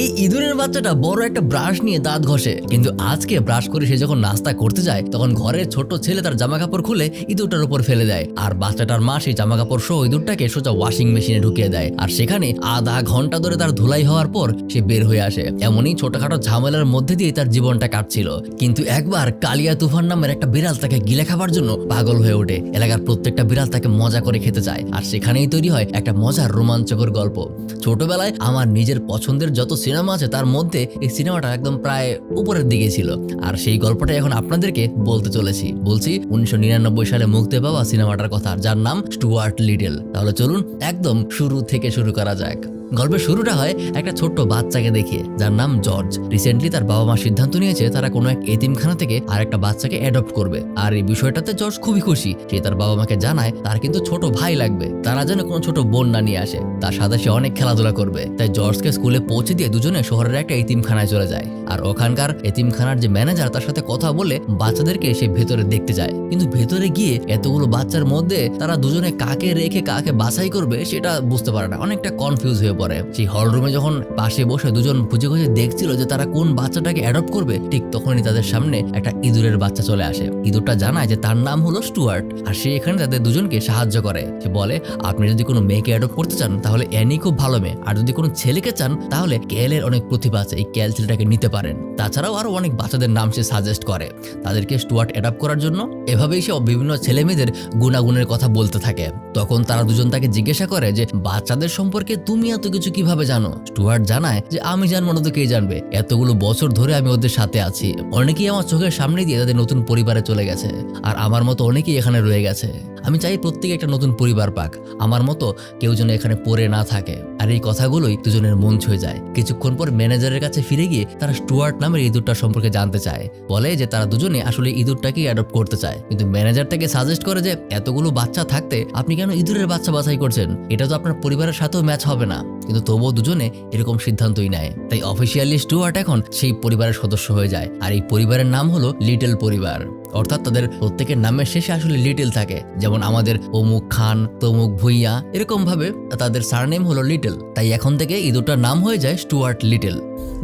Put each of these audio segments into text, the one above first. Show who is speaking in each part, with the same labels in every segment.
Speaker 1: এই ইঁদুরের বাচ্চাটা বড় একটা ব্রাশ নিয়ে দাঁত ঘষে, কিন্তু আজকে ব্রাশ করে সে যখন নাস্তা করতে যায় তখন ঘরের ছোট ছেলে তার জামা কাপড় খুলে ইঁদুরটার উপর ফেলে দেয়, আর বাচ্চাটার মা সেই জামা কাপড় সহ ইঁদুরটাকে সোজা ওয়াশিং মেশিনে ঢুকিয়ে দেয়। আর সেখানে আধা ঘন্টা ধরে তার ধুলাই হওয়ার পর সে বের হয়ে আসে। এমনই ছোটখাটো ঝামেলার মধ্যে দিয়ে তার জীবনটা কাটছিল, কিন্তু একবার কালিয়া তুফান নামের একটা বিড়াল তাকে গিলে খাবার জন্য পাগল হয়ে ওঠে। এলাকার প্রত্যেকটা বিড়াল তাকে মজা করে খেতে চায়, আর সেখানেই তৈরি হয় একটা মজার রোমাঞ্চকর গল্প। ছোটবেলায় আমার নিজের পছন্দের যত সিনেমা আছে তার মধ্যে এই সিনেমাটা একদম প্রায় উপরের দিকে ছিল, আর সেই গল্পটা এখন আপনাদেরকে বলতে চলেছি। বলছি 1999 সালে মুক্তি পাওয়া সিনেমাটার কথা, যার নাম স্টুয়ার্ট লিটল। তাহলে চলুন একদম শুরু থেকে শুরু করা যাক। গল্পের শুরুটা হয় একটা ছোট্ট বাচ্চাকে দেখিয়ে, যার নাম জর্জ। রিসেন্টলি তার বাবা মা সিদ্ধান্ত নিয়েছে তারা কোনো এক এতিমখানা থেকে আর একটা বাচ্চাকে অ্যাডপ্ট করবে, আর এই বিষয়টাতে জর্জ খুবই খুশি। সে তার বাবা মাকে জানায় তার কিন্তু ছোট ভাই লাগবে, তারা যেন কোনো ছোট বোন না নিয়ে আসে, তার সাথে সে অনেক খেলাধুলা করবে। তাই জর্জকে স্কুলে পৌঁছে দিয়ে দুজনে শহরের একটা এতিমখানায় চলে যায়, আর ওখানকার এতিমখানার যে ম্যানেজার তার সাথে কথা বলে বাচ্চাদেরকে সে ভেতরে দেখতে যায়। কিন্তু ভেতরে গিয়ে এতগুলো বাচ্চার মধ্যে তারা দুজনে কাকে রেখে কাকে বাছাই করবে সেটা বুঝতে পারে না, অনেকটা কনফিউজ হয়ে পড়ে। সেই হল রুমে যখন পাশে বসে দুজন খুঁজে খুঁজে দেখছিল যে তারা কোন বাচ্চাটাকে অ্যাডপ্ট করবে, ঠিক তখনই তাদের সামনে একটা ইঁদুরের বাচ্চা চলে আসে। ইঁদুরটা জানায় যে তার নাম হলো স্টুয়ার্ট, আর সে এখানে তাদের দুজনকে সাহায্য করে। সে বলে আপনি যদি কোনো মেয়েকে অ্যাডপ্ট করতে চান তাহলে অ্যানি খুব ভালো মেয়ে, আর যদি কোনো ছেলেকে চান তাহলে ক্যালের অনেক প্রতিভা আছে, এই ক্যাল ছেলেটাকে নিতে পারেন। তাছাড়াও আরো অনেক বাচ্চাদের নাম সে সাজেস্ট করে তাদেরকে স্টুয়ার্ট অ্যাডপ্ট করার জন্য। এভাবেই সে বিভিন্ন ছেলে মেয়েদের গুণাগুণের কথা বলতে থাকে। তখন তারা দুজন তাকে জিজ্ঞাসা করে যে বাচ্চাদের সম্পর্কে তুমি এত কিছু কিভাবে জানো? স্টুয়ার্ট জানায় যে আমি জানবো না তো কে জানবে, এতগুলো বছর ধরে আমি ওদের সাথে আছি। অনেকেই আমার চোখের সামনে দিয়ে তাদের নতুন পরিবারে চলে গেছে, আর আমার মতো অনেকেই এখানে রয়ে গেছে। আমি চাই প্রত্যেকে একটা নতুন পরিবার পাক, আমার মতো কেউ যেন এখানে পড়ে না থাকে। আর এই কথাগুলোই দুজনের মন ছুঁয়ে যায়। কিছুক্ষণ পর ম্যানেজারের কাছে ফিরে গিয়ে তারা স্টুয়ার্ট নামের ইঁদুরটার সম্পর্কে জানতে চায়। বলে যে তারা দুজনে আসলে ইঁদুরটাকেই অ্যাডপ্ট করতে চায়, কিন্তু ম্যানেজার তাকে সাজেস্ট করে যে এতগুলো বাচ্চা থাকতে আপনি কেন ইঁদুরের বাচ্চা বাছাই করছেন? এটা তো আপনার পরিবারের সাথেও ম্যাচ হবে না। কিন্তু তবুও দুজনে এরকম সিদ্ধান্তই নেয়। তাই অফিসিয়ালি স্টুয়ার্ট এখন সেই পরিবারের সদস্য হয়ে যায়, আর এই পরিবারের নাম হলো লিটল পরিবার। অর্থাৎ তাদের প্রত্যেকের নামের শেষে আসলে লিটল থাকে, যেমন আমাদের অমুক খান, তমুক ভুইয়া, এরকম ভাবে তাদের সারনেম হলো লিটল। তাই এখন থেকে ইঁদুরটার নাম হয়ে যায় স্টুয়ার্ট লিটল।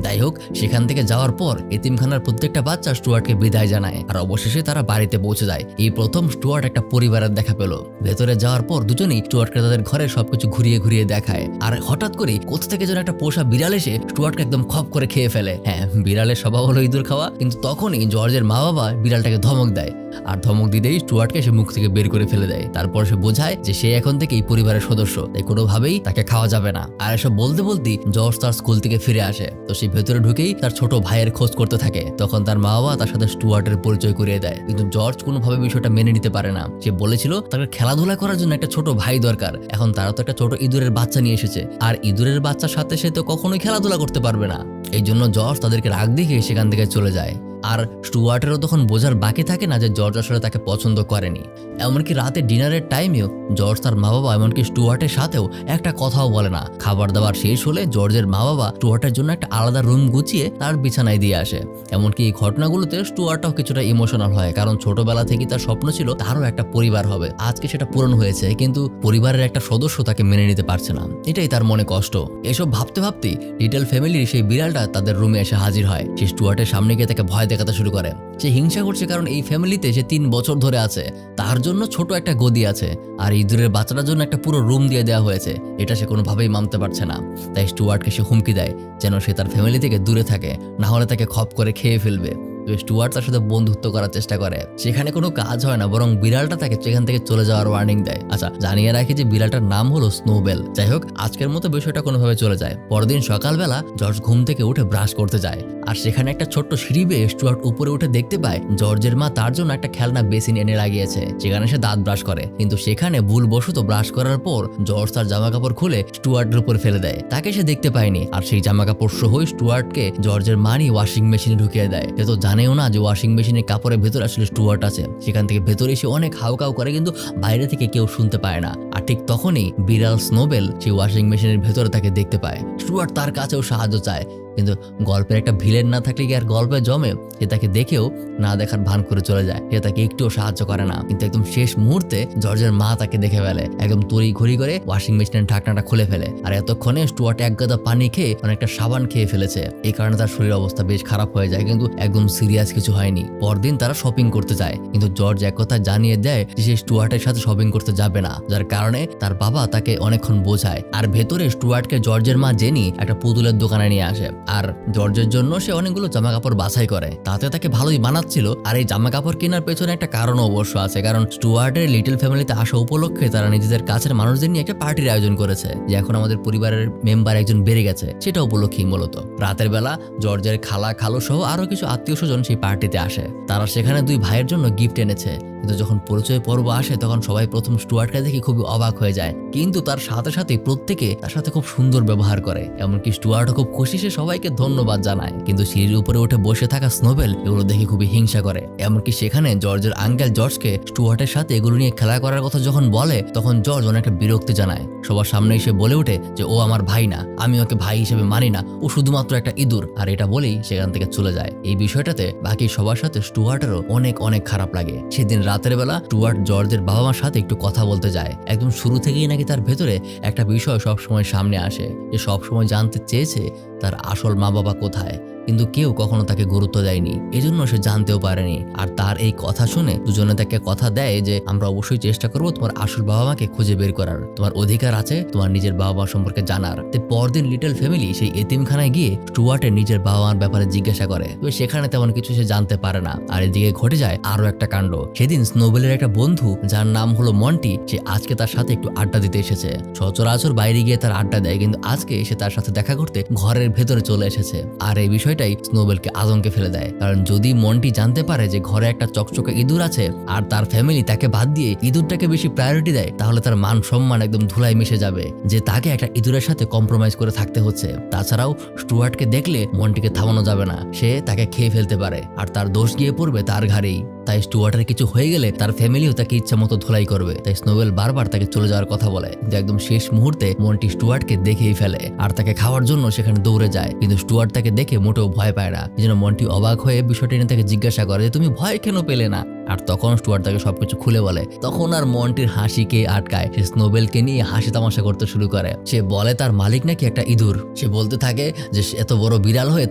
Speaker 1: যাই হোক, সেখান থেকে যাওয়ার পর এতিমখানার প্রত্যেকটা বাচ্চা স্টুয়ার্টকে বিদায় জানায়, আর অবশেষে তারা বাড়িতে পৌঁছে যায়। এই প্রথম স্টুয়ার্ট একটা পরিবারের দেখা পেল। ভেতরে যাওয়ার পর দুজনেই স্টুয়ার্টকে তাদের ঘরে সবকিছু ঘুরিয়ে ঘুরিয়ে দেখায়, আর হঠাৎ করে কোথা থেকে যেন একটা পোষা বিড়াল এসে স্টুয়ার্টকে একদম খপ করে খেয়ে ফেলে। হ্যাঁ, বিড়ালের স্বভাব হলো ইঁদুর খাওয়া, কিন্তু তখনই জর্জের মা বাবা বিড়ালটাকে ধমক দেয়, আর ধমক দিতেই স্টুয়ার্টকে সে মুখ থেকে বের করে ফেলে দেয়। তারপর সে বোঝায় যে সে এখন থেকে এই পরিবারের সদস্য, তাই কোনোভাবেই তাকে খাওয়া যাবে না। আর এসব বলতে বলতেই জর্জ তার স্কুল থেকে ফিরে আসে। তো সে ভেতরে ঢুকেই তার ছোট ভাইয়ের খোঁজ করতে থাকে। তখন তার মা বাবা তার সাথে স্টুয়ার্টের পরিচয় করিয়ে দেয়, কিন্তু জর্জ কোনোভাবে বিষয়টা মেনে নিতে পারে না। সে বলেছিল তাকে খেলাধুলা করার জন্য একটা ছোট ভাই দরকার, এখন তারা তো একটা ছোট ইঁদুরের বাচ্চা নিয়ে এসেছে, আর ইঁদুরের বাচ্চার সাথে সে তো কখনোই খেলাধুলা করতে পারবে না। এই জন্য জর্জ তাদেরকে রাগ দেখিয়ে সেখান থেকে চলে যায়। আর স্টুয়ার্টেরও তখন বোঝার বাকি থাকে না যে জর্জ আসলে তাকে পছন্দ করেনি। এমনকি রাতে ডিনারের টাইমেও জর্জ তার মা বাবা এমনকি স্টুয়ার্টের সাথেও একটা কথাও বলে না। খাবার দাবার শেষ হলে জর্জের মা বাবা স্টুয়ার্টের জন্য একটা আলাদা রুম গুছিয়ে তার বিছানায় দিয়ে আসে। এমনকি এই ঘটনাগুলোতে স্টুয়ার্টও কিছুটা ইমোশনাল হয়, কারণ ছোটবেলা থেকেই তার স্বপ্ন ছিল তারও একটা পরিবার হবে। আজকে সেটা পূরণ হয়েছে, কিন্তু পরিবারের একটা সদস্য তাকে মেনে নিতে পারছে না, এটাই তার মনে কষ্ট। এসব ভাবতে ভাবতেই লিটল ফ্যামিলির সেই বিড়ালটা তাদের রুমে এসে হাজির হয়। সে স্টুয়ার্টের সামনে গিয়ে তাকে ভয় দেখাতে শুরু করে। সে হিংসা করছে কারণ এই ফ্যামিলিতে সে 3 বছর ধরে আছে, তার জন্য ছোট একটা গদি আছে, আর ইঁদুরের বাচ্চাটার জন্য একটা পুরো রুম দিয়ে দেওয়া হয়েছে। এটা সে কোনোভাবেই মানতে পারছে না। তাই স্টুয়ার্টকে সে হুমকি দেয় যেন সে তার ফ্যামিলি থেকে দূরে থাকে, না হলে তাকে খপ করে খেয়ে ফেলবে। স্টুয়ার্ট তার সাথে বন্ধুত্ব করার চেষ্টা করে। সেখানে কোনো কাজ হয় না, বরং বিড়ালটা তাকে সেখান থেকে চলে যাওয়ার ওয়ার্নিং দেয়। আচ্ছা, জানিয়ে রাখি যে বিড়ালটার নাম হলো স্নোবেল। যাই হোক, আজকের মতো বিষয়টা কোনোভাবে চলে যায়। পরদিন সকালবেলা জর্জ ঘুম থেকে উঠে ব্রাশ করতে যায়, আর সেখানে একটা ছোট্ট সিঁড়ি বেয়ে স্টুয়ার্ট উপরে উঠে দেখতে পায় জর্জের মা তার জন্য একটা খেলনা বেসিন এনে লাগিয়েছে। সেখানে সে দাঁত ব্রাশ করে, কিন্তু সেখানে ভুলবশত ব্রাশ করার পর জর্জ তার জামা কাপড় খুলে স্টুয়ার্টের উপর ফেলে দেয়। তাকে সে দেখতে পায়নি, আর সেই জামা কাপড় সহ স্টুয়ার্টকে জর্জের মা নিয়ে ওয়াশিং মেশিনে ঢুকিয়ে দেয়। সে তো জানেও না যে ওয়াশিং মেশিনের কাপড়ের ভেতরে আসলে স্টুয়ার্ট আছে। সেখান থেকে ভেতরে এসে অনেক হাউকাউ করে, কিন্তু বাইরে থেকে কেউ শুনতে পায় না। আর ঠিক তখনই বিড়াল স্নোবেল সেই ওয়াশিং মেশিনের ভেতরে তাকে দেখতে পায়। স্টুয়ার্ট তার কাছেও সাহায্য চায়, কিন্তু গল্পের একটা ভিলেন না থাকলে কি আর গল্পে জমে? সে তাকে দেখেও না দেখার ভান করে চলে যায়, সে তাকে একটুও সাহায্য করে না। কিন্তু একদম শেষ মুহূর্তে জর্জের মা তাকে দেখে ফেলে, একদম তড়ি ঘড়ি করে ওয়াশিং মেশিনের ঢাকনাটা খুলে ফেলে। আর এতক্ষণে স্টুয়ার্ট এক গাদা পানি খেয়ে অনেকটা সাবান খেয়ে ফেলেছে, এই কারণে তার শরীর অবস্থা বেশ খারাপ হয়ে যায়, কিন্তু একদম সিরিয়াস কিছু হয়নি। পরদিন তারা শপিং করতে যায়, কিন্তু জর্জ এক কথা জানিয়ে দেয় যে সে স্টুয়ার্টের সাথে শপিং করতে যাবে না, যার কারণে তার বাবা তাকে অনেকক্ষণ বোঝায়। আর ভেতরে স্টুয়ার্টকে জর্জের মা জেনি একটা পুতুলের দোকানে নিয়ে আসে, আর জর্জের জন্য সে অনেকগুলো জামা কাপড় বাছাই করে, তাতে তাকে ভালোই মানাচ্ছিল। আর এই জামা কাপড় কেনার পেছনে একটা কারণ অবশ্য আছে, কারণ স্টুয়ার্টের লিটল ফ্যামিলিতে আসা উপলক্ষে তারা নিজেদের কাছের মানুষদের নিয়ে একটা পার্টির আয়োজন করেছে, যে এখন আমাদের পরিবারের মেম্বার একজন বেড়ে গেছে, সেটা উপলক্ষেই মূলত। রাতের বেলা জর্জের খালা খালু সহ আরো কিছু আত্মীয় স্বজন সেই পার্টিতে আসে। তারা সেখানে দুই ভাইয়ের জন্য গিফট এনেছে, কিন্তু যখন পরিচয় পর্ব আসে তখন সবাই প্রথম স্টুয়ার্টকে দেখে খুবই অবাক হয়ে যায়, কিন্তু তার সাথে সাথে প্রত্যেকে তার সাথে খুব সুন্দর ব্যবহার করে। এমনকি স্টুয়ার্টও খুব খুশি, সে সবাইকে ধন্যবাদ জানায়। কিন্তু সিঁড়ির উপরে উঠে বসে থাকা স্নোবেল এগুলো দেখে খুবই হিংসা করে। এমনকি সেখানে জর্জের আঙ্কেল জর্জকে স্টুয়ার্টের সাথে এগুলো নিয়ে খেলা করার কথা যখন বলে, তখন জর্জ অনেকটা বিরক্তি জানায়। সবার সামনে এসে বলে ওঠে যে ও আমার ভাই না, আমি ওকে ভাই হিসেবে মানি না, ও শুধুমাত্র একটা ইঁদুর। আর এটা বলেই সেখান থেকে চলে যায়। এই বিষয়টাতে বাকি সবার সাথে স্টুয়ার্টেরও অনেক অনেক খারাপ লাগে। সেদিন রাতের বেলা স্টুয়ার্ট জর্জের বাবা মার সাথে একটু কথা বলতে যায়। একদম শুরু থেকেই নাকি তার ভেতরে একটা বিষয় সবসময় সামনে আসে, যে সবসময় জানতে চেয়েছে তার আসল মা বাবা কোথায়, কিন্তু কেউ কখনো তাকে গুরুত্ব দেয়নি, এজন্য সে জানতেও পারেনি। আর তার এই কথা শুনে দুজনে তাকে কথা দেয় যে আমরা অবশ্যই চেষ্টা করবো তোমার আসল বাবা মাকে খুঁজে বের করার, তোমার অধিকার আছে তোমার নিজের বাবা মা সম্পর্কে জানার। পরদিন লিটল ফ্যামিলি সেই এতিমখানায় গিয়ে স্টুয়ার্টের নিজের বাবা মার ব্যাপারে জিজ্ঞাসা করে, তবে সেখানে তেমন কিছু সে জানতে পারে না। আর এদিকে ঘটে যায় আরো একটা কাণ্ড। সেদিন স্নোবেলের একটা বন্ধু যার নাম হলো মন্টি, সে আজকে তার সাথে একটু আড্ডা দিতে এসেছে। সচরাচর বাইরে গিয়ে তার আড্ডা দেয়, কিন্তু আজকে সে তার সাথে দেখা করতে ঘরের ভেতরে চলে এসেছে। আর এই বিষয়টাই স্নোবেলকে আতঙ্কে ফেলে দেয়, কারণ যদি মন্টি জানতে পারে যে ঘরে একটা চকচকে ইঁদুর আছে আর তার ফ্যামিলি তাকে বাদ দিয়ে ইঁদুরটাকে বেশি প্রায়োরিটি দেয়, তাহলে তার মান সম্মান একদম ধুলায় মিশে যাবে, যে তাকে একটা ইঁদুরের সাথে কম্প্রোমাইজ করে থাকতে হচ্ছে। তাছাড়াও স্টুয়ার্টকে দেখলে মন্টিকে থামানো যাবে না, সে তাকে খেয়ে ফেলতে পারে আর তার দোষ গিয়ে পড়বে তার ঘাড়েই। তাই স্টুয়ার্টের কিছু হয়ে গেলে তার ফ্যামিলিও তাকে ইচ্ছা মতো ধুলাই করবে। তাই স্নোবেল বারবার তাকে চলে যাওয়ার কথা বলে, কিন্তু একদম শেষ মুহূর্তে মন্টি স্টুয়ার্টকে দেখেই ফেলে আর তাকে খাওয়ার জন্য সেখানে দৌড়ে যায়। কিন্তু স্টুয়ার্ট তাকে দেখে মোটেও ভয় পায় না, এই জন্য মন্টি অবাক হয়ে বিষয়টি নিয়ে তাকে জিজ্ঞাসা করে যে তুমি ভয় কেন পেলে না। আর তখন স্টুয়ার্ট তাকে সবকিছু খুলে বলে। তখন আর মন্টির হাসিকে আটকায়, সে স্নোবেলকে নিয়ে হাসি তামাশা করতে শুরু করে। সে বলে তার মালিক নাকি একটা ইঁদুর। সে বলতে থাকে যে এত বড় বিড়াল হয়ে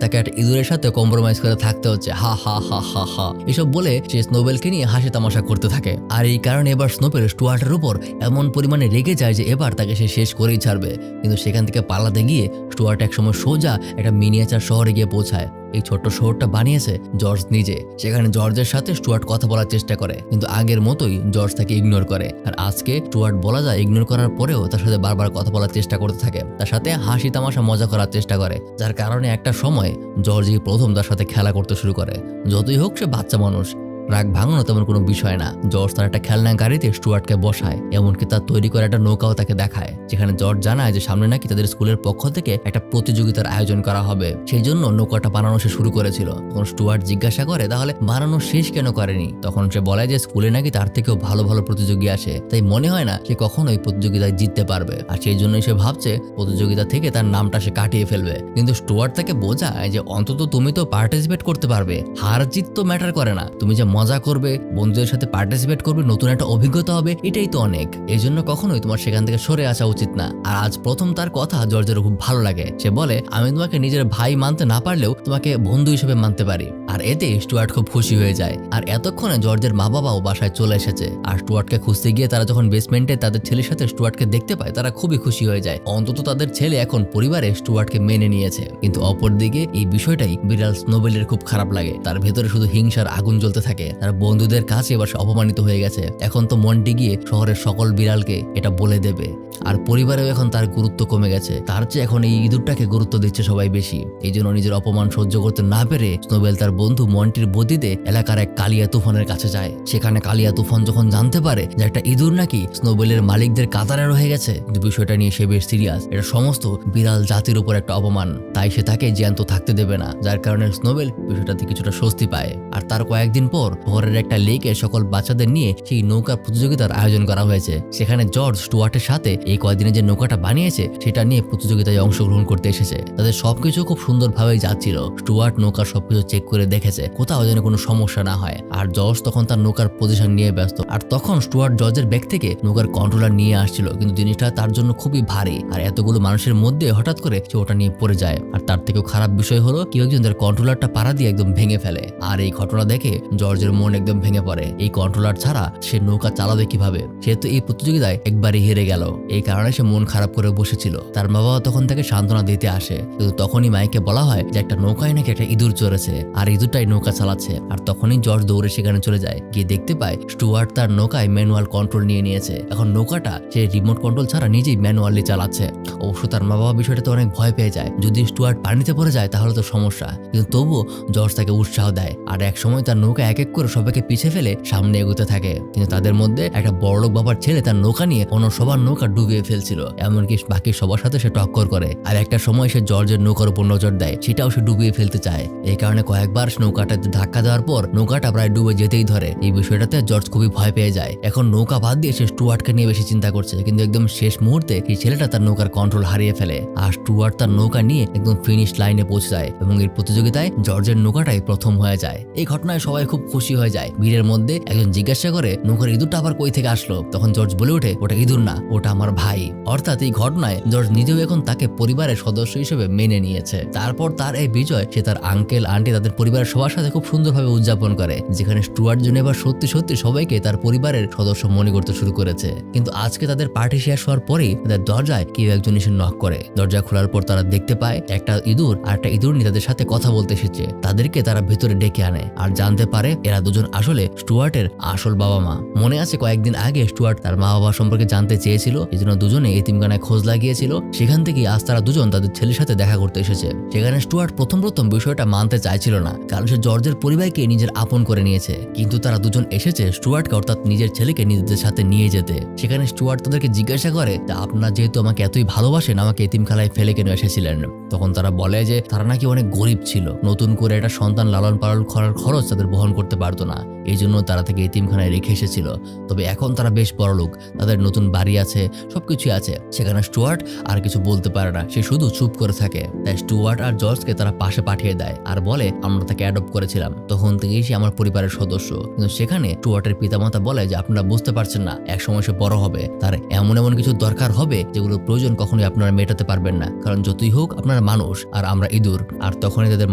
Speaker 1: তাকে একটা ইঁদুরের সাথে কম্প্রোমাইজ করে থাকতে হচ্ছে, হা হা হা হা হা। এসব বলে সে স্নোবেলকে নিয়ে হাসি তামাশা করতে থাকে। আর এই কারণে এবার স্নোবেল স্টুয়ার্টের উপর এমন পরিমাণে রেগে যায় যে এবার তাকে সে শেষ করেই ছাড়বে। কিন্তু সেখান থেকে পালাতে গিয়ে স্টুয়ার্ট একসময় সোজা একটা মিনিয়েচার শহরে গিয়ে পৌঁছায়। এই ছোট্ট শহরটা বানিয়েছে জর্জ নিজে। সেখানে জর্জের সাথে স্টুয়ার্ট কথা বলার চেষ্টা করে, কিন্তু আগের মতোই জর্জ তাকে ইগনোর করে। আর আজকে স্টুয়ার্ট বলা যায় ইগনোর করার পরেও তার সাথে বারবার কথা বলার চেষ্টা করতে থাকে, তার সাথে হাসি তামাশা মজা করার চেষ্টা করে, যার কারণে একটা সময় জর্জই প্রথম তার সাথে খেলা করতে শুরু করে। যতই হোক সে বাচ্চা মানুষ, রাগ ভাঙানো তেমন কোনো বিষয় না। জর্জ তার একটা খেলনা গাড়িতে স্টুয়ার্টকে বসায়, এমনকি তার তৈরি করা একটা নৌকাও তাকে দেখায়, যেখানে জর্জ জানায় যে সামনে নাকি তাদের স্কুলের পক্ষ থেকে একটা প্রতিযোগিতার আয়োজন করা হবে, সেই জন্য নৌকাটা বানানো সে শুরু করেছিল। তখন স্টুয়ার্ট জিজ্ঞাসা করে তাহলে বানানো শেষ কেন করেনি। তখন সে বলে যে স্কুলে নাকি তার থেকেও ভালো ভালো প্রতিযোগী আসে, তাই মনে হয় না সে কখনোই প্রতিযোগিতায় জিততে পারবে, আর সেই জন্যই সে ভাবছে প্রতিযোগিতা থেকে তার নামটা সে কাটিয়ে ফেলবে। কিন্তু স্টুয়ার্ট তাকে বোঝায় যে অন্তত তুমি তো পার্টিসিপেট করতে পারবে, হার জিত তো ম্যাটার করে না, তুমি যে মজা করবে, বন্ধুদের সাথে পার্টিসিপেট করবে, নতুন একটা অভিজ্ঞতা হবে, এটাই তো অনেক। এই জন্য কখনোই তোমার সেখান থেকে সরে আসা উচিত না। আর আজ প্রথম তার কথা জর্জের খুব ভালো লাগে। সে বলে আমি তোমাকে নিজের ভাই মানতে না পারলেও তোমাকে বন্ধু হিসেবে মানতে পারি। আর এতে স্টুয়ার্ট খুব খুশি হয়ে যায়। আর এতক্ষণে জর্জের মা বাবাও বাসায় চলে এসেছে। আর স্টুয়ার্টকে খুঁজতে গিয়ে তারা যখন বেসমেন্টে তাদের ছেলের সাথে স্টুয়ার্টকে দেখতে পায়, তারা খুবই খুশি হয়ে যায়। অন্তত তাদের ছেলে এখন পরিবারে স্টুয়ার্টকে মেনে নিয়েছে। কিন্তু অপরদিকে এই বিষয়টাই বিড়াল স্নোবেলের খুব খারাপ লাগে। তার ভেতরে শুধু হিংসার আগুন জ্বলতে থাকে। তার বন্ধুদের কাছে এবার সে অপমানিত হয়ে গেছে। এখন তো মন্টি গিয়ে শহরের সকল বিড়ালকে এটা বলে দেবে। আর পরিবারেও এখন তার গুরুত্ব কমে গেছে, তার চেয়ে এখন এই ইঁদুরটাকে গুরুত্ব দিচ্ছে সবাই বেশি। এই জন্য নিজের অপমান সহ্য করতে না পেরে স্নোবেল তার বন্ধু মন্টির বুদ্ধিতে এলাকার এক কালিয়া তুফানের কাছে যায়। সেখানে কালিয়া তুফান যখন জানতে পারে যে একটা ইঁদুর নাকি স্নোবেলের মালিকদের কাতারে রয়ে গেছে, কিন্তু বিষয়টা নিয়ে সে বেশ সিরিয়াস। এটা সমস্ত বিড়াল জাতির উপর একটা অপমান, তাই সে তাকে জ্যান্ত থাকতে দেবে না, যার কারণে স্নোবেল বিষয়টাতে কিছুটা স্বস্তি পায়। আর তার কয়েকদিন পর শহরের একটা লেকে সকল বাচ্চাদের নিয়ে সেই নৌকা প্রতিযোগিতার আয়োজন করা হয়েছে। সেখানে জর্জ স্টুয়ার্টের সাথে এই কয়েকদিনে যে নৌকাটা বানিয়েছে সেটা নিয়ে প্রতিযোগিতায় অংশগ্রহণ করতে এসেছে। তাদের সবকিছু খুব সুন্দরভাবেই যাচ্ছিল। স্টুয়ার্ট নৌকার সবকিছু চেক করে দেখেছে কোথাও যেন কোনো সমস্যা না হয়। আর জর্জ তখন তার নৌকার পজিশন নিয়ে ব্যস্ত। আর তখন স্টুয়ার্ট জর্জের ব্যাগ থেকে নৌকার কন্ট্রোলার নিয়ে আসছিল, কিন্তু জিনিসটা তার জন্য খুবই ভারী। আর এতগুলো মানুষের মধ্যে হঠাৎ করে সে ওটা নিয়ে পড়ে যায়। আর তার থেকেও খারাপ বিষয় হলো কেউ একজন তার কন্ট্রোলারটা পাড়া দিয়ে একদম ভেঙে ফেলে। আর এই ঘটনা দেখে জর্জের মন একদম ভেঙে পড়ে। এই কন্ট্রোলার ছাড়া সে নৌকা চালাবে কিভাবে? সে তো এই প্রতিযোগিতায় একবারই হেরে গেল। এই কারণে সে মন খারাপ করে বসেছিল। তার বাবা তখন তাকে সান্ত্বনা দিতে আসে, কিন্তু তখনই মাইকে বলা হয় যে একটা নৌকায় নাকি একটা ইঁদুর চড়েছে আর ইঁদুরটাই নৌকা চালাচ্ছে। আর তখনই জর্জ দৌড়ে সেখানে চলে যায়, গিয়ে দেখতে পায় স্টুয়ার্ট তার নৌকায় ম্যানুয়াল কন্ট্রোল নিয়ে নিয়েছে। এখন নৌকাটা সে রিমোট কন্ট্রোল ছাড়া নিজেই ম্যানুয়ালি চালাচ্ছে। অবশ্য তার মা বাবা বিষয়টাতে অনেক ভয় পেয়ে যায়, যদি স্টুয়ার্ট পানিতে পড়ে যায় তাহলে তো সমস্যা, কিন্তু তবুও জর্জ তাকে উৎসাহ দেয়। আর এক সময় তার নৌকা এক এক করে সবাইকে পিছিয়ে ফেলে সামনে এগোতে থাকে। কিন্তু তাদের মধ্যে একটা বড়লোক বাবার ছেলে তার নৌকা নিয়ে অন্য সবার নৌকা ডুবিয়ে ফেলছিল, এমনকি বাকি সবার সাথে সে টক্কর করে। আর একটা সময় সে জর্জের নৌকার উপর নজর দেয়, সেটাও সে ডুবিয়ে ফেলতে চায়। এই কারণে কয়েকবার নৌকাটাতে ধাক্কা দেওয়ার পর নৌকাটা প্রায় ডুবে যেতেই ধরে। এই বিষয়টাতে জর্জ খুবই ভয় পেয়ে যায়। এখন নৌকা বাদ দিয়ে সে স্টুয়ার্টকে নিয়ে বেশি চিন্তা করছে, কিন্তু একদম শেষ মুহূর্তে এই ছেলেটা তার নৌকার কন্ট্রোল হারিয়ে ফেলে। আর স্টুয়ার্ট তার নৌকা নিয়ে একদম ফিনিশ লাইনে পৌঁছে যায় এবং এই প্রতিযোগিতায় জর্জের নৌকাটাই প্রথম হয়ে যায়। এই ঘটনায় সবাই খুব খুশি হয়ে যায়। ভিড়ের মধ্যে একজন জিজ্ঞাসা করে নৌকার ইঁদুরটা আবার কই থেকে আসলো? তখন জর্জ বলে ওঠে, ওটা ইঁদুর না, ওটা আমার ভাই। অর্থাৎ এই ঘটনায় জর্জ নিজেও এখন তাকে পরিবারের সদস্য হিসেবে মেনে নিয়েছে। তারপর তার এই বিজয় সে তার আঙ্কেল আন্টি তাদের পরিবারের সবার সাথে খুব সুন্দরভাবে উদযাপন করে, যেখানে স্টুয়ার্ট জন্য এবার সত্যি সত্যি সবাইকে তার পরিবারের সদস্য মনে করতে শুরু করেছে। কিন্তু আজকে তাদের পার্টি শেষ হওয়ার পরেই তাদের দরজায় কেউ একজন এসে নক করে। দরজা খোলার পর তারা দেখতে পায় একটা ইঁদুর আর একটা ইঁদুর নিয়ে তাদের সাথে কথা বলতে এসেছে। তাদেরকে তারা ভেতরে ডেকে আনে আর জানতে পারে এরা দুজন আসলে স্টুয়ার্টের আসল বাবা মা। মনে আছে কয়েকদিন আগে স্টুয়ার্ট তার মা বাবা সম্পর্কে জানতে চেয়েছিল, এই জন্য দুজনে এতিমখানায় খোঁজ লাগিয়েছিল। সেখান থেকে আজ তারা দুজন তাদের ছেলের সাথে দেখা করতে এসেছে। সেখানে স্টুয়ার্ট প্রথম বিষয়টা মানতে চাইছিল না, কারণ সে জর্জের পরিবারকে নিজের আপন করে নিয়েছে। কিন্তু তারা দুজন এসেছে স্টুয়ার্টকে অর্থাৎ নিজের ছেলেকে নিজেদের সাথে নিয়ে যেতে। সেখানে স্টুয়ার্ট তাদেরকে জিজ্ঞাসা করে যে আপনারা যেহেতু আমাকে এতই ভালোবাসেন আমাকে এতিমখানায় ফেলে কেন এসেছিলেন? তখন তারা বলে যে তারা নাকি অনেক গরিব ছিল, নতুন করে একটা সন্তান লালন পালন করার খরচ তাদের বহন করতে পারতো না, এই জন্য তারা থেকে এতিমখানায় রেখে এসেছিল। তবে এখন তারা বেশ বড়লোক, তাদের নতুন বাড়ি আছে, সবকিছু আছে। সেখানে স্টুয়ার্ট আর কিছু বলতে পারে না, সে শুধু চুপ করে থাকে। তাই স্টুয়ার্ট আর জর্জকে তারা পাশে পাঠিয়ে দেয় আর বলে আমরা তাকে অ্যাডপ্ট করেছিলাম, তখন থেকেই সে আমার পরিবারের সদস্য। কিন্তু সেখানে স্টুয়ার্টের পিতামাতা বলে যে আপনারা বুঝতে পারছেন না, এক সময় সে বড় হবে, তার এমন এমন কিছু দরকার হবে যেগুলো প্রয়োজন কখনোই আপনারা মেটাতে পারবেন না, কারণ যতই হোক আপনারা মানুষ আর আমরা ইঁদুর। আর তখনই তাদের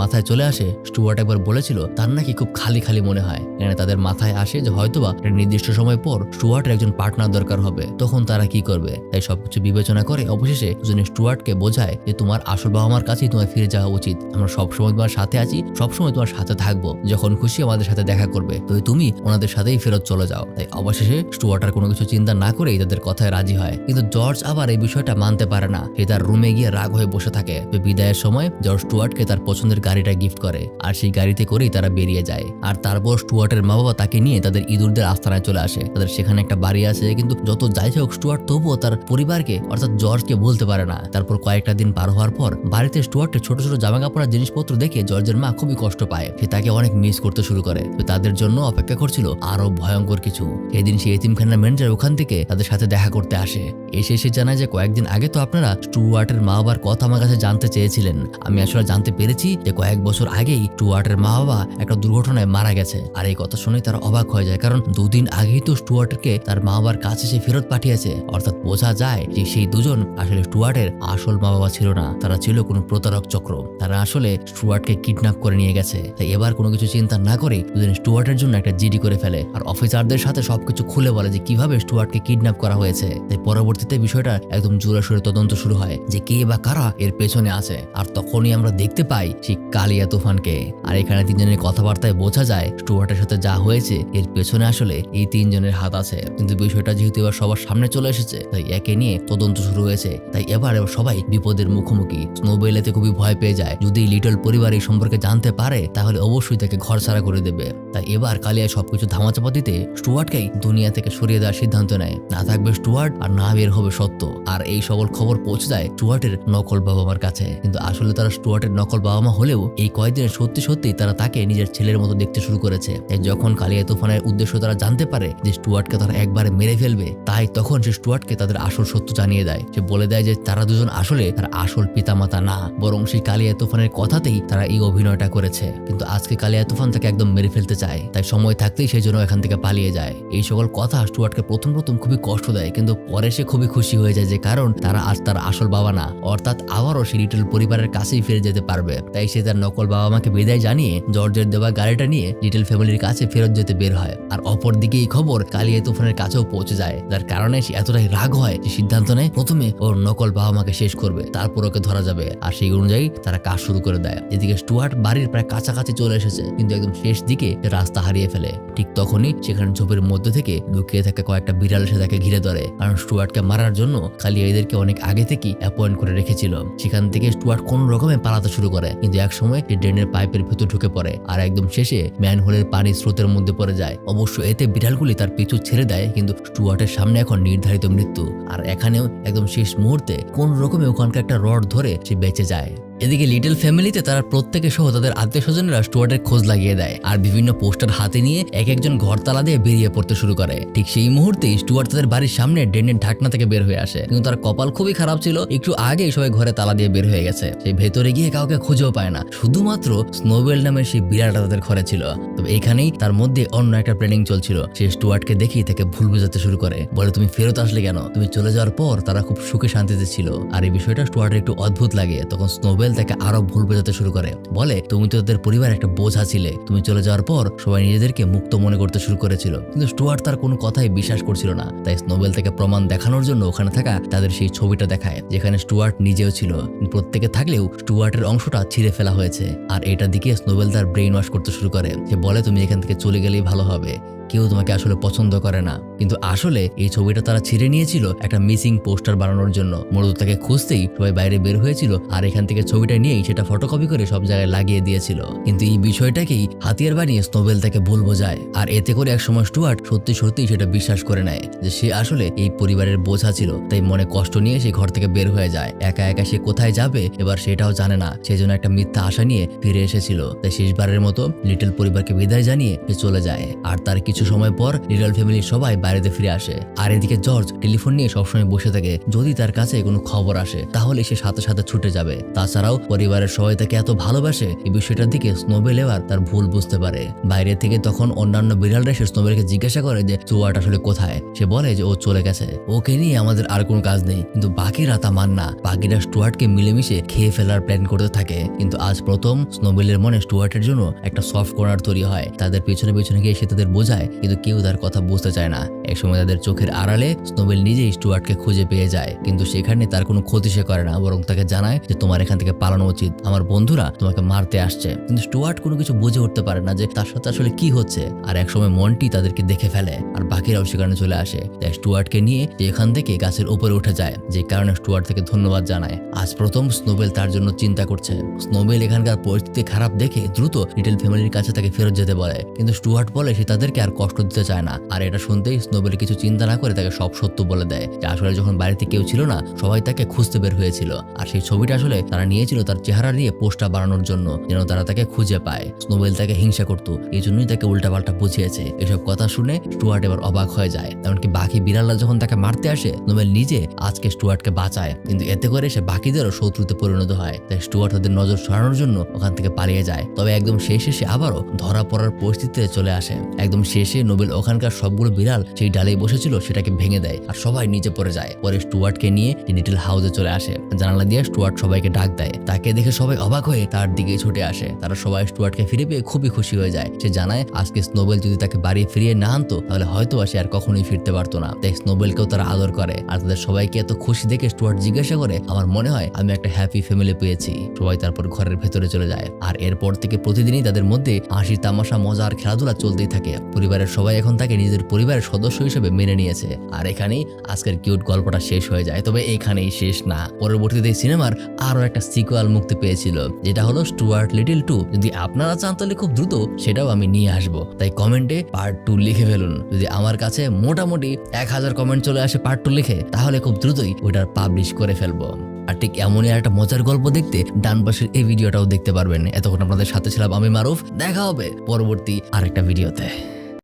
Speaker 1: মাথায় চলে আসে স্টুয়ার্ট একবার বলেছিল তার নাকি খুব খালি খালি মনে হয়। এখানে তাদের মাথায় আসে যে হয়তোবা একটা নির্দিষ্ট সময় পর স্টুয়ার্টের একজন পার্টনার দরকার হবে, তখন তারা কি করবে। তাই সবকিছু বিবেচনা করে অবশেষে দুজনে স্টুয়ার্টকে বোঝায় যে তোমার আসল বাবা মার কাছেই তোমার ফিরে যাওয়া উচিত, আমরা সবসময় তোমার সাথে আছি, সবসময় তোমার সাথে থাকবো, যখন খুশি আমাদের সাথে দেখা করবে তো তুমি ওনাদের সাথেই ফেরত চলে যাও। তাই অবশেষে স্টুয়ার্ট আর কোনো কিছু চিন্তা না করেই তাদের কথায় রাজি হয়। কিন্তু জর্জ আবার এই বিষয়টা মানতে পারে না, সে তার রুমে গিয়ে রাগ হয়ে বসে থাকে। বিদায়ের সময় জর্জ স্টুয়ার্টকে তার পছন্দের গাড়িটা গিফট করে আর সেই গাড়িতে করেই তারা বেরিয়ে যায়। আর তারপর স্টুয়ার্টের মা বাবা তাকে নিয়ে তাদের ইঁদুরদের আস্তানায় চলে আসে। তাদের সেখানে একটা বাড়ি আছে, কিন্তু যত যাই হোক স্টুয়ার্ট তবুও তার পরিবারকে অর্থাৎ জর্জকে বলতে পারে না। তারপর কয়েকটা দিন পার হওয়ার পর বাড়িতে স্টুয়ার্টের ছোট ছোট জামা কাপড় জিনিসপত্র দেখে জর্জের মা খুবই কষ্ট পায়, সে তাকে অনেক মিস করতে শুরু করে। তাদের জন্য অপেক্ষা করছিল আরো ভয়ঙ্কর কিছু। সেদিন সে এতিমখানার ম্যানেজার ওখান থেকে তাদের সাথে দেখা করতে আসে। এসে জানায় যে কয়েকদিন আগে তো আপনারা স্টুয়ার্টের মা বাবার কথা আমার কাছে জানতে চেয়েছিলেন, আমি আসলে জানতে পেরেছি যে কয়েক বছর আগেই স্টুয়ার্টের মা বাবা একটা দুর্ঘটনায় মারা গেছে। আর এই কথা শুনে তারা অবাক হয়ে যায়, কারণ দুদিন আগেই তো স্টুয়ার্টকে তার মা বাবার কাছে সে ফেরত পাঠিয়েছে। অর্থাৎ বোঝা যায় যে সেই দুজন আসলে স্টুয়ার্টের আসল মা বাবা ছিল না, তারা ছিল কোনো প্রতারক চক্র, তারা আসলে স্টুয়ার্টকে কিডন্যাপ করে নিয়ে গেছে। তাই এবার কোনো কিছু চিন্তা না করে দুজন স্টুয়ার্টের জন্য একটা জিডি করে ফেলে আর অফিসারদের সাথে সবকিছু খুলে বলে যে কিভাবে স্টুয়ার্টকে কিডন্যাপ করা হয়েছে। তাই পরবর্তীতে বিষয়টা একদম জোরাসোরে তদন্ত শুরু হয় যে কে বা কারা এর পেছনে আছে। আর তখনই আমরা দেখতে পাই সেই কালিয়া তুফানকে। আর এখানে তিনজনের কথাবার্তায় বোঝা যায় স্টুয়ার্টের সাথে যা হয়েছে এর পেছনে আসলে এই তিনজনের হাত আছে। কিন্তু বিষয়টা যেহেতু এবার সবার সামনে চলে এসেছে তাই একে নিয়ে তদন্ত শুরু হয়েছে। তাই এবার সবাই বিপদের মুখোমুখি। স্নোবেল এতে খুবই ভয় পেয়ে যায়, যদি লিটল পরিবার এই সম্পর্কে জানতে পারে পারে তাহলে অবশ্যই তাকে ঘর ছাড়া করে দেবে। তাই এবার কালিয়া সবকিছু ধামাচাপা দিতে স্টুয়ার্টকেই দুনিয়া থেকে সরিয়ে দেওয়ার সিদ্ধান্ত নেয়। না থাকবে স্টুয়ার্ট আর না বের হবে সত্য। আর এই সকল খবর পৌঁছে যায় স্টুয়ার্টের নকল বাবা মার কাছে। কিন্তু আসলে তারা স্টুয়ার্টের নকল বাবা মা হলেও এই কয়েকদিনে সত্যি সত্যি তারা তাকে নিজের ছেলের মতো দেখতে শুরু করেছে। তাই যখন কালিয়া তুফানের উদ্দেশ্য তারা জানতে পারে যে স্টুয়ার্টকে তারা একবারে মেরে ফেলবে, তাই তখন সে স্টুয়ার্টকে তাদের আসল সত্য জানিয়ে দেয়। সে বলে দেয় যে তারা দুজন আসলে তার আসল পিতামাতা না, বরং সেই কালিয়া তুফানের কথাতেই তারা এই অভিনয়টা করেছে। কিন্তু আজকে কালিয়া তুফান তাকে একদম মেরে ফেলতে চায়, তাই সময় থাকতেই সেই জন্য এখান থেকে পালিয়ে যায়। এই সকল কথা স্টুয়ার্টকে প্রথম খুবই কষ্ট দেয়, কিন্তু পরে সে খুবই খুশি হয়ে যায় যে কারণ তারা আজ তার আসল বাবা না, অর্থাৎ আবারও সে লিটল পরিবারের কাছেই ফিরে যেতে পারবে। তাই সে তার নকল বাবা মাকে বিদায় জানিয়ে জর্জের দেওয়া গাড়িটা নিয়ে লিটল ফ্যামিলির কাছে ফেরত যেতে বের হয়। আর অপরদিকে এই খবর কালিয়া তুফানের কাছেও পৌঁছে যায়, যার কারণে সে এতটাই রাগ হয় যে সিদ্ধান্ত নেয় প্রথমে ওর নকল বাবা মাকে শেষ করবে, তারপর ওকে ধরা যাবে। আর সেই অনুযায়ী তারা কাজ শুরু করে দেয়। এদিকে স্টুয়ার্ট বাড়ির প্রায় কাছাকাছি চলে এসেছে, কিন্তু একদম শেষ দিকে রাস্তা হারিয়ে ফেলে। ঠিক তখনই সেখানে ঝোপের মধ্যে থেকে লুকিয়ে থাকা কয়েকটা বিড়াল এসে তাকে ঘিরে ধরে, কারণ স্টুয়ার্টকে মারার জন্য কালিয়া এদেরকে অনেক আগে থেকেই অ্যাপয়েন্ট করে রেখেছিল। সেখান থেকে স্টুয়ার্ট কোন রকমে পালাতে শুরু করে, কিন্তু এক সময় সে ড্রেনের পাইপের ভেতর ঢুকে পড়ে আর একদম শেষে ম্যানহোলের পানির স্রোতের মধ্যে পড়ে যায়। অবশ্য এতে বিড়ালগুলি তার পিছু ছেড়ে দেয়, কিন্তু স্টুয়ার্টের সামনে এখন নির্ধারিত মৃত্যু। আর এখানেও একদম শেষ মুহূর্তে কোন রকমে ওখানকার একটা রড ধরে সে বেঁচে যায়। এদিকে লিটল ফ্যামিলিতে তারা প্রত্যেকে সহ তাদের আত্মীয় স্বজনেরা স্টুয়ার্টের খোঁজ লাগিয়ে দেয় আর বিভিন্ন পোস্টার হাতে নিয়ে এক একজন ঘর তালা দিয়ে বেরিয়ে পড়তে শুরু করে। ঠিক সেই মুহূর্তে স্টুয়ার্ট তাদের বাড়ির সামনে ড্রেনের ঢাকনা থেকে বের হয়ে আসে, কিন্তু তার কপাল খুবই খারাপ ছিল, একটু আগে সবাই ঘরে তালা দিয়ে বের হয়ে গেছে। সেই ভেতরে গিয়ে কাউকে খুঁজেও পায় না, শুধুমাত্র স্নোবেল নামের সেই বিড়ালটা তাদের ঘরে ছিল। তবে এখানেই তার মধ্যে অন্য একটা প্ল্যানিং চলছিল। সে স্টুয়ার্টকে দেখেই তাকে ভুল বোঝাতে শুরু করে, বলে তুমি ফেরত আসলে কেন? তুমি চলে যাওয়ার পর তারা খুব সুখে শান্তিতে ছিল। আর এই বিষয়টা স্টুয়ার্টের একটু অদ্ভুত লাগে। তখন স্নোবেল তাকে আরো ভুল বোঝাতে শুরু করে, বলে তুমি তো তাদের পরিবার একটা বোঝা ছিলে, তুমি চলে যাওয়ার পর সবাই নিজেদেরকে মুক্ত মনে করতে শুরু করেছিল। কিন্তু স্টুয়ার্ট তার কোনো কথাই বিশ্বাস করছিল না। তাই স্নোবেল তাকে প্রমাণ দেখানোর জন্য ওখানে থাকা তাদের সেই ছবিটা দেখায়, যেখানে স্টুয়ার্ট নিজেও ছিল। প্রত্যেকে থাকলেও স্টুয়ার্টের অংশটা ছিঁড়ে ফেলা হয়েছে। আর এটা দিকে স্নোবেল তার ব্রেইন ওয়াশ করতে শুরু করে। সে বলে তুমি এখান থেকে চলে গেলেই ভালো হবে, কেউ তোমাকে আসলে পছন্দ করে না। কিন্তু আসলে এই ছবিটা তারা ছিঁড়ে নিয়েছিল একটা মিসিং পোস্টার বানানোর জন্য। মূলত তাকে খুঁজতেই সবাই বাইরে বের হয়েছিল, আর এখান থেকে ছবিটা নিয়েই সেটা ফটোকপি করে সব জায়গায় লাগিয়ে দিয়েছিল। কিন্তু এই বিষয়টাকেই হাতিয়ার বানিয়ে স্নোবেল তাকে ভুল বোঝায়। আর এতে করে একসময় স্টুয়ার্ট সত্যি সত্যি সেটা বিশ্বাস করে নেয় যে সে আসলে এই পরিবারের বোঝা ছিল। তাই মনে কষ্ট নিয়ে সে ঘর থেকে বের হয়ে যায়। একা একা সে কোথায় যাবে এবার সেটাও জানে না, সেই জন্য একটা মিথ্যা আশা নিয়ে ফিরে এসেছিল। তাই শেষবারের মতো লিটল পরিবারকে বিদায় জানিয়ে সে চলে যায়। আর তার কিছু সময় পর লিটল ফ্যামিলির সবাই বাইরেতে ফিরে আসে। আর এদিকে জর্জ টেলিফোন নিয়ে সবসময় বসে থাকে, যদি তার কাছে কোনো খবর আসে তাহলে সে সাথে সাথে ছুটে যাবে। তাছাড়াও পরিবারের সবাই তাকে এত ভালোবাসে, এই বিষয়টার দিকে স্নোবেল এবার তার ভুল বুঝতে পারে। বাইরে থেকে তখন অন্যান্য বিড়ালরা এসে স্নোবেলকে জিজ্ঞাসা করে যে স্টুয়ার্ট আসলে কোথায়। সে বলে যে ও চলে গেছে, ওকে নিয়ে আমাদের আর কোনো কাজ নেই। কিন্তু বাকিরা তা মান না, বাকিরা স্টুয়ার্টকে মিলেমিশে খেয়ে ফেলার প্ল্যান করতে থাকে। কিন্তু আজ প্রথম স্নোবেলের মনে স্টুয়ার্টের জন্য একটা সফট কর্নার তৈরি হয়। তাদের পেছনে পেছনে গিয়ে সে তাদের বোঝায়, কিন্তু কেউ তার কথা বুঝতে চায় না। একসময় তাদের চোখের আড়ালে স্নোবেল নিজেই স্টুয়ার্টকে খুঁজে পেয়ে যায়, কিন্তু সেখানে তার কোনো ক্ষতি সে করে না, বরং তাকে জানায় যে তোমার এখান থেকে পালানো উচিত, আমার বন্ধুরা তোমাকে মারতে আসছে। কিন্তু স্টুয়ার্ট কোনো কিছু বুঝে উঠতে পারে না যে তার সাথে আসলে কি হচ্ছে। আর একসময় মন্টি তাদেরকে দেখে ফেলে, আর বাকিরাও সেখানে চলে আসে। তাই স্টুয়ার্টকে নিয়ে এখান থেকে গাছের উপরে উঠে যায়, যে কারণে স্টুয়ার্ট থেকে ধন্যবাদ জানায়। আজ প্রথম স্নোবেল তার জন্য চিন্তা করছে। স্নোবেল এখানকার পরিস্থিতি খারাপ দেখে দ্রুত লিটল ফ্যামিলির কাছে তাকে ফেরত যেতে বলে, কিন্তু স্টুয়ার্ট বলে সে তাদেরকে আর কষ্ট দিতে চায় না। আর এটা শুনতেই স্নোবেল কিছু চিন্তা না করে তাকে সব সত্য বলে দেয় যে আসলে যখন বাড়িতে কেউ ছিল না সবাই তাকে খুঁজতে বের হয়েছিল। আর সেই ছবিটা আসলে তারা নিয়েছিল তার চেহারা নিয়ে পোস্টার বানানোর জন্য, যেন তারা তাকে খুঁজে পায়। স্নোবেল তাকে হিংসা করত, এই জন্যই তাকে উল্টাপাল্টা বুঝিয়েছে। এসব কথা শুনে স্টুয়ার্ট এবার অবাক হয়ে যায়। এমনকি বাকি বিড়ালরা যখন তাকে মারতে আসে, স্নোবেল নিজে আজকে স্টুয়ার্টকে বাঁচায়, কিন্তু এতে করে সে বাকিদেরও শত্রুতে পরিণত হয়। তাই স্টুয়ার্ট তাদের নজর সরানোর জন্য ওখান থেকে পালিয়ে যায়। তবে একদম শেষে সে আবারও ধরা পড়ার পরিস্থিতিতে চলে আসে। একদম শেষে নোবেল ওখানকার সবগুলো বিড়াল সেই ডালেই বসেছিল সেটাকে ভেঙে দেয়, আর সবাই নিচে পড়ে যায়। পরে স্টুয়ার্টকে নিয়ে লিটল হাউসে চলে আসে। জানালা দিয়ে স্টুয়ার্ট সবাইকে ডাক দেয়। তাকে দেখে সবাই অবাক হয়ে তার দিকে ছুটে আসে। তারা সবাই স্টুয়ার্টকে ফিরে পেয়ে খুবই খুশি হয়ে যায়। সে জানায় আজকে স্নোবেল যদি তাকে বাড়ি ফিরিয়ে না আনতো তাহলে হয়তো সে আর কখনোই ফিরতে পারতো না। তাই স্নোবেলকেও তারা আদর করে। আর তাদের সবাইকে এত খুশি দেখে স্টুয়ার্ট জিজ্ঞাসা করে, আমার মনে হয় আমি একটা হ্যাপি ফ্যামিলি পেয়েছি। সবাই তারপর ঘরের ভেতরে চলে যায়। আর এরপর থেকে প্রতিদিনই তাদের মধ্যে হাসি তামাশা মজা আর খেলাধুলা চলতেই থাকে। পরিবার পরিবারের সবাই এখন তাকে নিজের পরিবারের সদস্য হিসেবে মেনে নিয়েছে। আর এখানেই আজকের কিউট গল্পটা শেষ হয়ে যায়। তবে এখানেই শেষ না, পরবর্তীতে এই সিনেমার আরো একটা সিকুয়াল মুক্তি পেয়েছিল, যেটা হলো স্টুয়ার্ট লিটল 2। যদি আপনারা চান তাহলে খুব দ্রুত সেটাও আমি নিয়ে আসবো। তাই কমেন্টে পার্ট 2 লিখে ফেলুন। যদি আমার কাছে মোটামুটি 1000 কমেন্ট চলে আসে পার্ট 2 লিখে, তাহলে খুব দ্রুতই ওইটার পাবলিশ করে ফেলবো। আর ঠিক এমনই একটা মজার গল্প দেখতে ডান পাশের এই ভিডিওটাও দেখতে পারবেন। এতক্ষণ আপনাদের সাথে ছিলাম আমি মারুফ। দেখা হবে পরবর্তী আরেকটা ভিডিওতে।